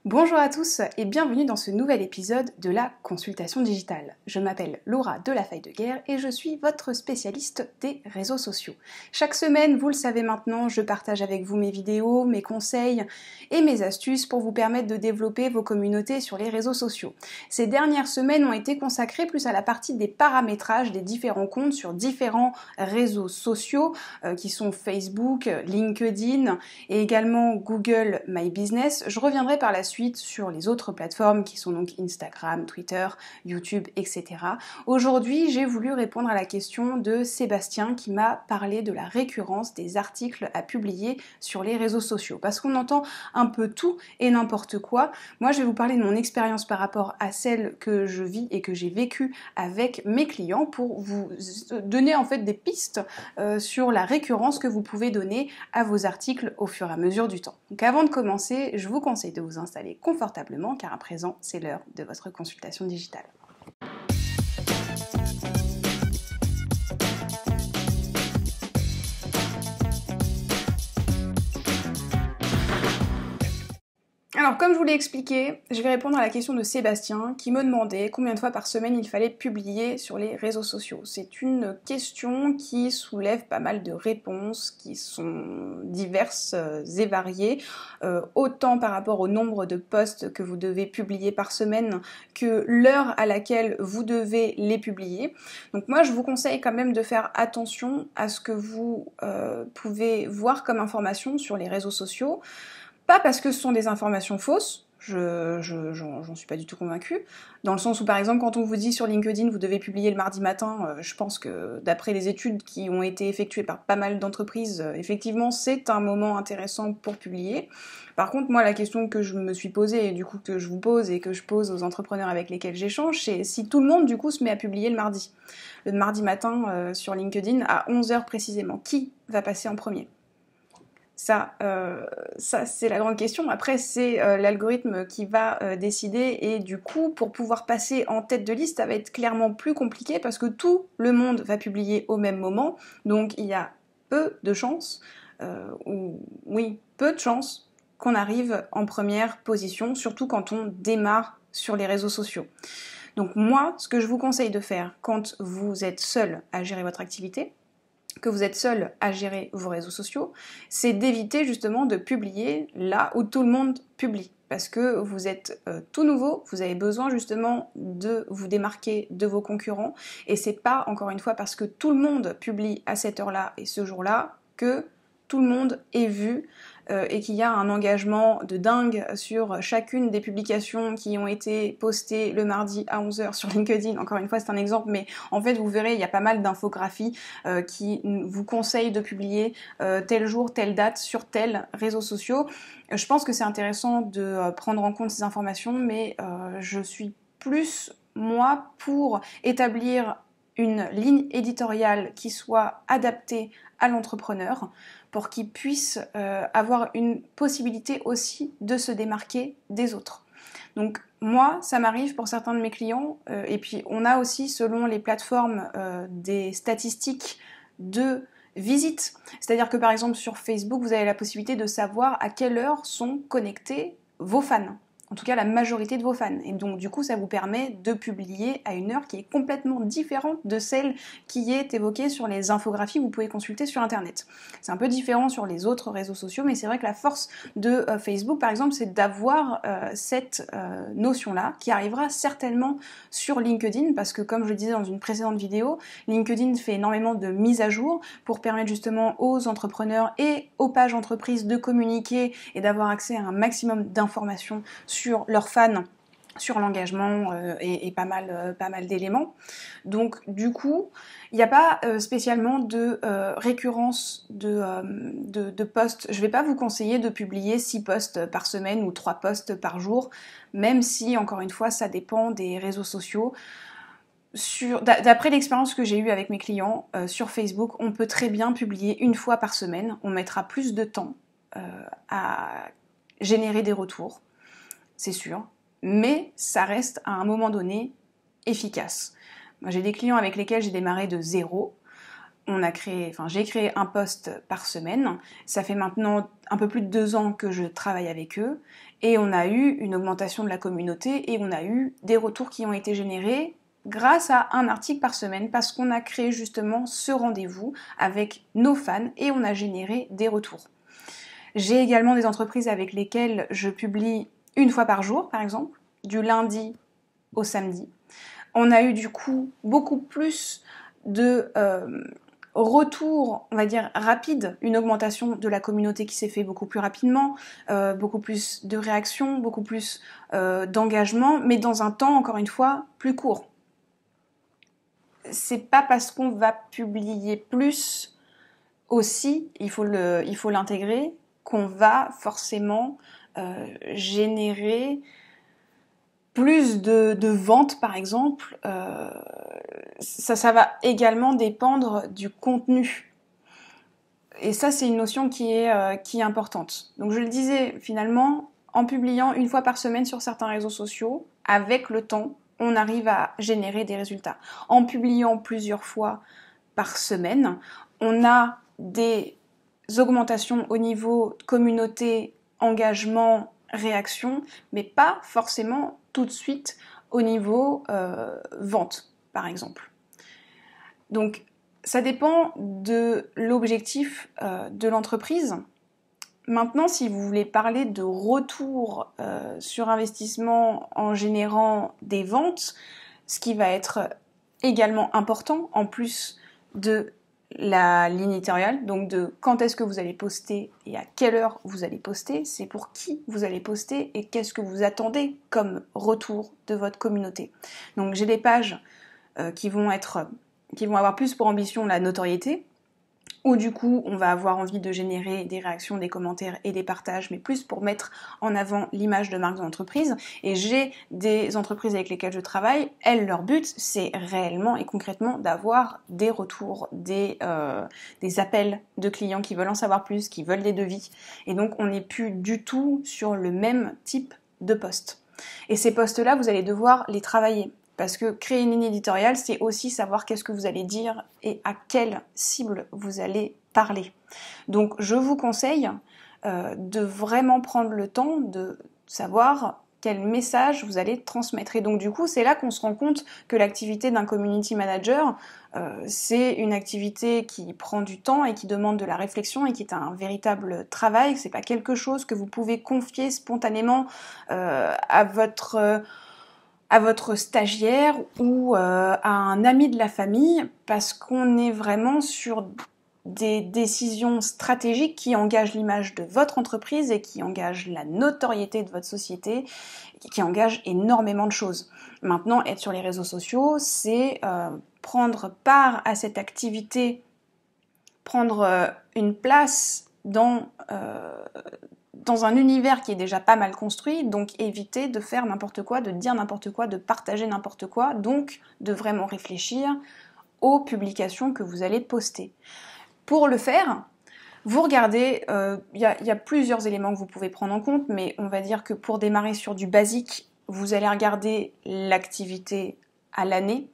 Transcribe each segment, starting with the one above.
Bonjour à tous et bienvenue dans ce nouvel épisode de la consultation digitale. Je m'appelle Laura de La Faille de Guerre et je suis votre spécialiste des réseaux sociaux. Chaque semaine, vous le savez maintenant, je partage avec vous mes vidéos, mes conseils et mes astuces pour vous permettre de développer vos communautés sur les réseaux sociaux. Ces dernières semaines ont été consacrées plus à la partie des paramétrages des différents comptes sur différents réseaux sociaux qui sont Facebook, LinkedIn et également Google My Business. Je reviendrai par la suite sur les autres plateformes qui sont donc Instagram, Twitter, YouTube, etc. Aujourd'hui, j'ai voulu répondre à la question de Sébastien qui m'a parlé de la récurrence des articles à publier sur les réseaux sociaux. Parce qu'on entend un peu tout et n'importe quoi. Moi, je vais vous parler de mon expérience par rapport à celle que je vis et que j'ai vécue avec mes clients pour vous donner en fait des pistes sur la récurrence que vous pouvez donner à vos articles au fur et à mesure du temps. Donc avant de commencer, je vous conseille de vous installer confortablement car à présent, c'est l'heure de votre consultation digitale. Alors comme je vous l'ai expliqué, je vais répondre à la question de Sébastien qui me demandait combien de fois par semaine il fallait publier sur les réseaux sociaux. C'est une question qui soulève pas mal de réponses qui sont diverses et variées, autant par rapport au nombre de posts que vous devez publier par semaine que l'heure à laquelle vous devez les publier. Donc moi je vous conseille quand même de faire attention à ce que vous pouvez voir comme information sur les réseaux sociaux. Pas parce que ce sont des informations fausses, j'en suis pas du tout convaincue, dans le sens où par exemple quand on vous dit sur LinkedIn vous devez publier le mardi matin, je pense que d'après les études qui ont été effectuées par pas mal d'entreprises, effectivement c'est un moment intéressant pour publier. Par contre moi la question que je me suis posée et du coup que je vous pose et que je pose aux entrepreneurs avec lesquels j'échange, c'est si tout le monde du coup se met à publier le mardi matin sur LinkedIn à 11h précisément, qui va passer en premier ? Ça c'est la grande question. Après, c'est l'algorithme qui va décider et du coup, pour pouvoir passer en tête de liste, ça va être clairement plus compliqué parce que tout le monde va publier au même moment. Donc, il y a peu de chances, peu de chances qu'on arrive en première position, surtout quand on démarre sur les réseaux sociaux. Donc moi, ce que je vous conseille de faire quand vous êtes seul à gérer votre activité, que vous êtes seul à gérer vos réseaux sociaux, c'est d'éviter justement de publier là où tout le monde publie. Parce que vous êtes tout nouveau, vous avez besoin justement de vous démarquer de vos concurrents. Et c'est pas, encore une fois, parce que tout le monde publie à cette heure-là et ce jour-là que tout le monde est vu et qu'il y a un engagement de dingue sur chacune des publications qui ont été postées le mardi à 11h sur LinkedIn. Encore une fois, c'est un exemple, mais en fait, vous verrez, il y a pas mal d'infographies qui vous conseillent de publier tel jour, telle date sur tel réseau social. Je pense que c'est intéressant de prendre en compte ces informations, mais je suis plus, moi, pour établir une ligne éditoriale qui soit adaptée à l'entrepreneur pour qu'il puisse avoir une possibilité aussi de se démarquer des autres. Donc moi, ça m'arrive pour certains de mes clients, et puis on a aussi, selon les plateformes, des statistiques de visite. C'est-à-dire que par exemple sur Facebook, vous avez la possibilité de savoir à quelle heure sont connectés vos fans. En tout cas la majorité de vos fans. Et donc du coup ça vous permet de publier à une heure qui est complètement différente de celle qui est évoquée sur les infographies que vous pouvez consulter sur internet. C'est un peu différent sur les autres réseaux sociaux, mais c'est vrai que la force de Facebook par exemple c'est d'avoir cette notion-là qui arrivera certainement sur LinkedIn parce que comme je le disais dans une précédente vidéo, LinkedIn fait énormément de mises à jour pour permettre justement aux entrepreneurs et aux pages entreprises de communiquer et d'avoir accès à un maximum d'informations sur leurs fans, sur l'engagement et pas mal d'éléments. Donc du coup, il n'y a pas spécialement de récurrence de posts. Je ne vais pas vous conseiller de publier 6 posts par semaine ou 3 posts par jour, même si, encore une fois, ça dépend des réseaux sociaux. D'après l'expérience que j'ai eue avec mes clients, sur Facebook, on peut très bien publier une fois par semaine. On mettra plus de temps à générer des retours. C'est sûr, mais ça reste à un moment donné efficace. Moi, j'ai des clients avec lesquels j'ai démarré de zéro. J'ai créé un post par semaine. Ça fait maintenant un peu plus de 2 ans que je travaille avec eux Et on a eu une augmentation de la communauté et on a eu des retours qui ont été générés grâce à un article par semaine parce qu'on a créé justement ce rendez-vous avec nos fans et on a généré des retours. J'ai également des entreprises avec lesquelles je publie une fois par jour, par exemple, du lundi au samedi. On a eu du coup beaucoup plus de retour, on va dire, rapide, une augmentation de la communauté qui s'est fait beaucoup plus rapidement, beaucoup plus de réactions, beaucoup plus d'engagement, mais dans un temps, encore une fois, plus court. C'est pas parce qu'on va publier plus aussi, il faut l'intégrer, qu'on va forcément générer plus de ventes, par exemple. Ça va également dépendre du contenu. Et ça, c'est une notion qui est importante. Donc je le disais, finalement, en publiant une fois par semaine sur certains réseaux sociaux, avec le temps, on arrive à générer des résultats. En publiant plusieurs fois par semaine, on a des augmentations au niveau communauté, engagement, réaction, mais pas forcément tout de suite au niveau vente, par exemple. Donc, ça dépend de l'objectif de l'entreprise. Maintenant, si vous voulez parler de retour sur investissement en générant des ventes, ce qui va être également important, en plus de la ligne éditoriale, donc de quand est-ce que vous allez poster et à quelle heure vous allez poster, c'est pour qui vous allez poster et qu'est-ce que vous attendez comme retour de votre communauté. Donc j'ai des pages qui vont avoir plus pour ambition la notoriété, où du coup on va avoir envie de générer des réactions, des commentaires et des partages, mais plus pour mettre en avant l'image de marque de l'entreprise. Et j'ai des entreprises avec lesquelles je travaille, elles, leur but, c'est réellement et concrètement d'avoir des retours, des appels de clients qui veulent en savoir plus, qui veulent des devis. Et donc on n'est plus du tout sur le même type de poste. Et ces postes-là, vous allez devoir les travailler. Parce que créer une ligne éditoriale, c'est aussi savoir qu'est-ce que vous allez dire et à quelle cible vous allez parler. Donc je vous conseille de vraiment prendre le temps de savoir quel message vous allez transmettre. Et donc du coup, c'est là qu'on se rend compte que l'activité d'un community manager, c'est une activité qui prend du temps et qui demande de la réflexion et qui est un véritable travail. C'est pas quelque chose que vous pouvez confier spontanément à votre stagiaire ou à un ami de la famille, parce qu'on est vraiment sur des décisions stratégiques qui engagent l'image de votre entreprise et qui engagent la notoriété de votre société, qui engagent énormément de choses. Maintenant, être sur les réseaux sociaux, c'est prendre part à cette activité, prendre une place dans un univers qui est déjà pas mal construit, donc éviter de faire n'importe quoi, de dire n'importe quoi, de partager n'importe quoi, donc de vraiment réfléchir aux publications que vous allez poster. Pour le faire, vous regardez, y a plusieurs éléments que vous pouvez prendre en compte, mais on va dire que pour démarrer sur du basique, vous allez regarder l'activité à l'année,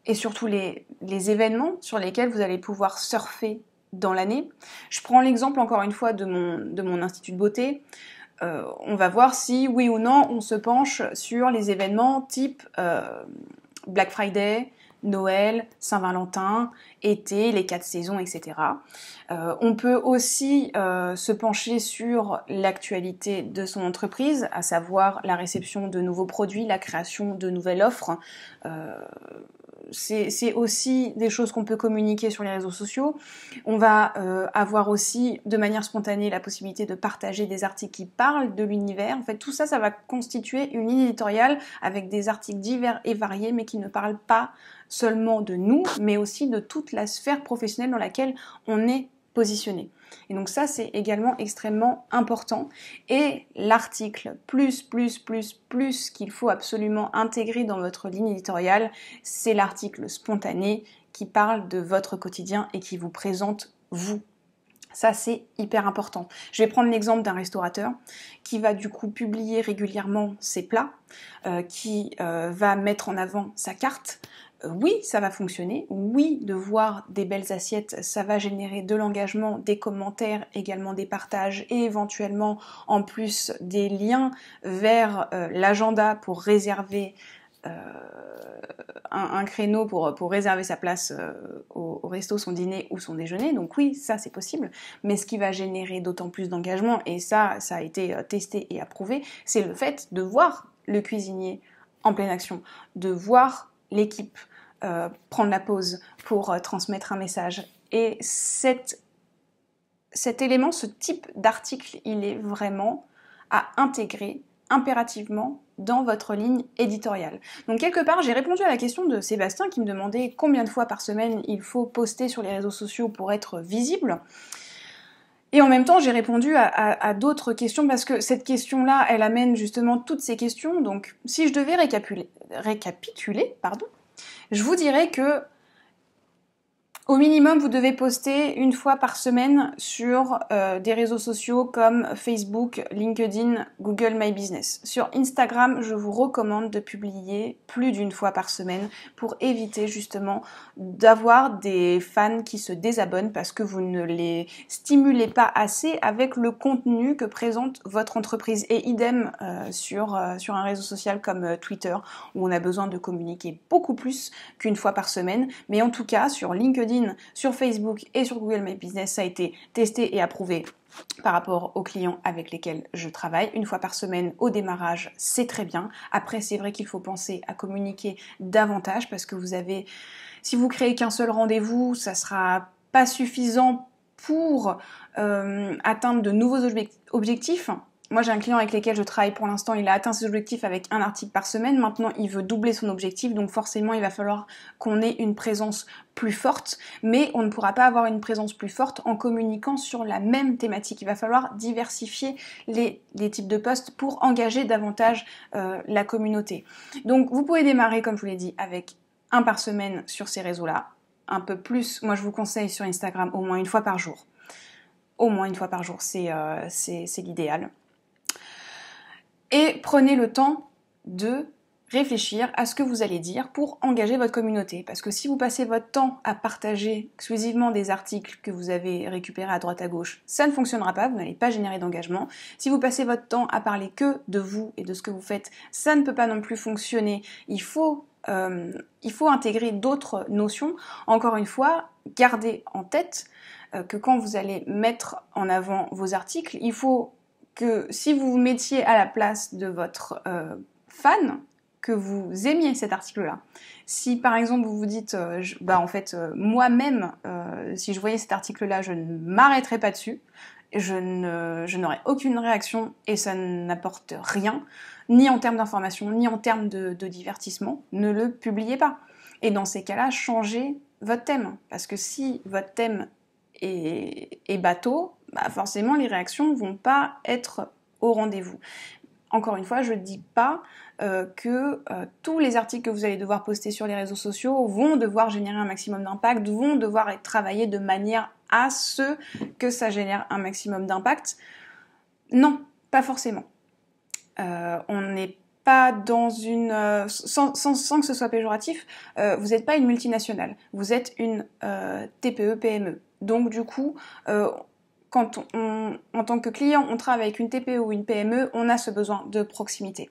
et surtout les événements sur lesquels vous allez pouvoir surfer dans l'année. Je prends l'exemple encore une fois de mon institut de beauté. On va voir si oui ou non on se penche sur les événements type Black Friday, Noël, Saint-Valentin, été, les 4 saisons, etc. On peut aussi se pencher sur l'actualité de son entreprise, à savoir la réception de nouveaux produits, la création de nouvelles offres. C'est aussi des choses qu'on peut communiquer sur les réseaux sociaux. On va avoir aussi de manière spontanée la possibilité de partager des articles qui parlent de l'univers. En fait, tout ça, ça va constituer une ligne éditoriale avec des articles divers et variés, mais qui ne parlent pas seulement de nous, mais aussi de toute la sphère professionnelle dans laquelle on est positionné. Et donc ça, c'est également extrêmement important. Et l'article plus qu'il faut absolument intégrer dans votre ligne éditoriale, c'est l'article spontané qui parle de votre quotidien et qui vous présente vous. Ça, c'est hyper important. Je vais prendre l'exemple d'un restaurateur qui va du coup publier régulièrement ses plats, qui va mettre en avant sa carte, oui, ça va fonctionner. Oui, de voir des belles assiettes, ça va générer de l'engagement, des commentaires, également des partages et éventuellement en plus des liens vers l'agenda pour réserver un créneau pour réserver sa place au resto, son dîner ou son déjeuner. Donc oui, ça c'est possible. Mais ce qui va générer d'autant plus d'engagement, et ça a été testé et approuvé, c'est le fait de voir le cuisinier en pleine action, de voir l'équipe prendre la pause pour transmettre un message. Et cet élément, ce type d'article, il est vraiment à intégrer impérativement dans votre ligne éditoriale. Donc quelque part, j'ai répondu à la question de Sébastien qui me demandait combien de fois par semaine il faut poster sur les réseaux sociaux pour être visible. Et en même temps, j'ai répondu à d'autres questions parce que cette question-là, elle amène justement toutes ces questions. Donc si je devais récapituler, je vous dirais que au minimum, vous devez poster une fois par semaine sur des réseaux sociaux comme Facebook, LinkedIn, Google My Business. Sur Instagram, je vous recommande de publier plus d'une fois par semaine pour éviter justement d'avoir des fans qui se désabonnent parce que vous ne les stimulez pas assez avec le contenu que présente votre entreprise. Et idem sur un réseau social comme Twitter où on a besoin de communiquer beaucoup plus qu'une fois par semaine. Mais en tout cas, sur LinkedIn, sur Facebook et sur Google My Business, ça a été testé et approuvé par rapport aux clients avec lesquels je travaille. Une fois par semaine au démarrage, c'est très bien. Après, c'est vrai qu'il faut penser à communiquer davantage parce que si vous créez qu'un seul rendez-vous, ça sera pas suffisant pour atteindre de nouveaux objectifs. Moi, j'ai un client avec lequel je travaille pour l'instant, il a atteint ses objectifs avec un article par semaine. Maintenant, il veut doubler son objectif, donc forcément, il va falloir qu'on ait une présence plus forte. Mais on ne pourra pas avoir une présence plus forte en communiquant sur la même thématique. Il va falloir diversifier les types de posts pour engager davantage la communauté. Donc, vous pouvez démarrer, comme je vous l'ai dit, avec un par semaine sur ces réseaux-là. Un peu plus, moi, je vous conseille sur Instagram au moins une fois par jour. Au moins une fois par jour, c'est l'idéal. Et prenez le temps de réfléchir à ce que vous allez dire pour engager votre communauté. Parce que si vous passez votre temps à partager exclusivement des articles que vous avez récupérés à droite à gauche, ça ne fonctionnera pas, vous n'allez pas générer d'engagement. Si vous passez votre temps à parler que de vous et de ce que vous faites, ça ne peut pas non plus fonctionner. Il faut intégrer d'autres notions. Encore une fois, gardez en tête que quand vous allez mettre en avant vos articles, il faut que si vous vous mettiez à la place de votre fan, que vous aimiez cet article-là. Si par exemple vous vous dites, moi-même, si je voyais cet article-là, je ne m'arrêterais pas dessus, je n'aurais aucune réaction et ça n'apporte rien, ni en termes d'information, ni en termes de divertissement, ne le publiez pas. Et dans ces cas-là, changez votre thème. Parce que si votre thème est bateau, forcément les réactions vont pas être au rendez-vous. Encore une fois, je ne dis pas que tous les articles que vous allez devoir poster sur les réseaux sociaux vont devoir générer un maximum d'impact, vont devoir être travaillés de manière à ce que ça génère un maximum d'impact. Non, pas forcément. On n'est pas dans une... sans que ce soit péjoratif, vous n'êtes pas une multinationale, vous êtes une TPE-PME. Donc du coup, quand en tant que client, on travaille avec une TPE ou une PME, on a ce besoin de proximité.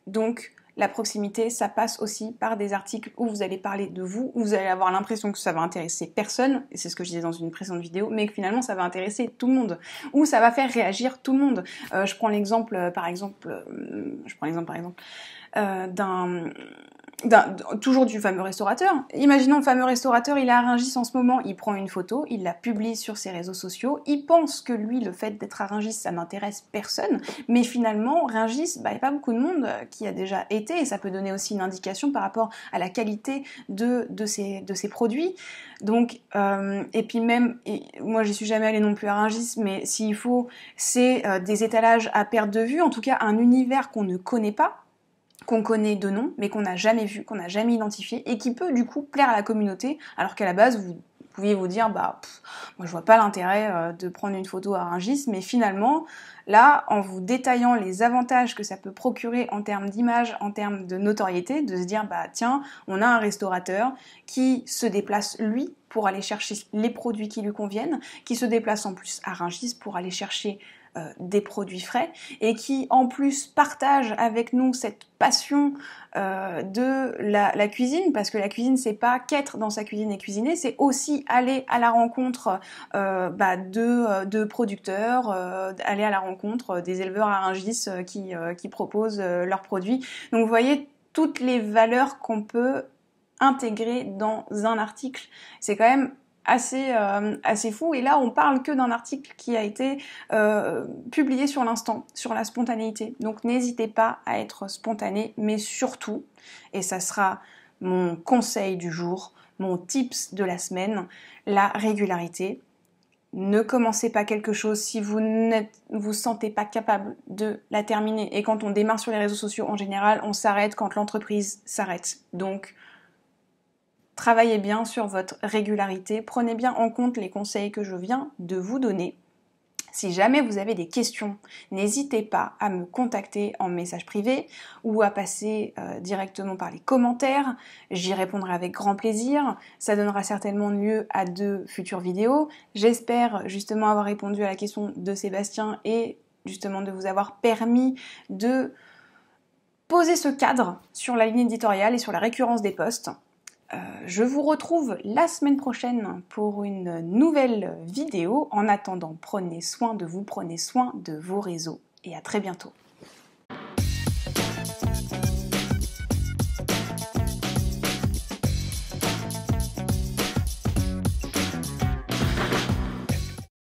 Donc la proximité, ça passe aussi par des articles où vous allez parler de vous, où vous allez avoir l'impression que ça va intéresser personne, et c'est ce que je disais dans une précédente vidéo, mais que finalement ça va intéresser tout le monde, ou ça va faire réagir tout le monde. Je prends l'exemple par exemple toujours du fameux restaurateur. Imaginons le fameux restaurateur, il est à Rungis en ce moment, il prend une photo, il la publie sur ses réseaux sociaux, il pense que lui, le fait d'être à Rungis, ça n'intéresse personne, mais finalement, Rungis, il n'y a pas beaucoup de monde qui a déjà été, et ça peut donner aussi une indication par rapport à la qualité de ces produits. Donc, et puis même, moi j'y suis jamais allée non plus à Rungis, mais s'il faut, c'est des étalages à perte de vue, en tout cas un univers qu'on ne connaît pas, qu'on connaît de nom, mais qu'on n'a jamais vu, qu'on n'a jamais identifié, et qui peut du coup plaire à la communauté, alors qu'à la base, pouviez vous dire, moi je vois pas l'intérêt de prendre une photo à Rungis, mais finalement, là, en vous détaillant les avantages que ça peut procurer en termes d'image, en termes de notoriété, de se dire, tiens, on a un restaurateur qui se déplace, lui, pour aller chercher les produits qui lui conviennent, qui se déplace en plus à Rungis pour aller chercher des produits frais, et qui en plus partage avec nous cette passion de la cuisine, parce que la cuisine c'est pas qu'être dans sa cuisine et cuisiner, c'est aussi aller à la rencontre de producteurs, aller à la rencontre des éleveurs à Rungis qui proposent leurs produits. Donc vous voyez toutes les valeurs qu'on peut intégrer dans un article. C'est quand même assez fou, et là on parle que d'un article qui a été publié sur l'instant, sur la spontanéité. Donc n'hésitez pas à être spontané, mais surtout, et ça sera mon conseil du jour, mon tips de la semaine, la régularité. Ne commencez pas quelque chose si vous ne vous sentez pas capable de la terminer. Et quand on démarre sur les réseaux sociaux, en général, on s'arrête quand l'entreprise s'arrête. Donc travaillez bien sur votre régularité, prenez bien en compte les conseils que je viens de vous donner. Si jamais vous avez des questions, n'hésitez pas à me contacter en message privé ou à passer directement par les commentaires. J'y répondrai avec grand plaisir. Ça donnera certainement lieu à de futures vidéos. J'espère justement avoir répondu à la question de Sébastien et justement de vous avoir permis de poser ce cadre sur la ligne éditoriale et sur la récurrence des posts. Je vous retrouve la semaine prochaine pour une nouvelle vidéo. En attendant, prenez soin de vous, prenez soin de vos réseaux et à très bientôt.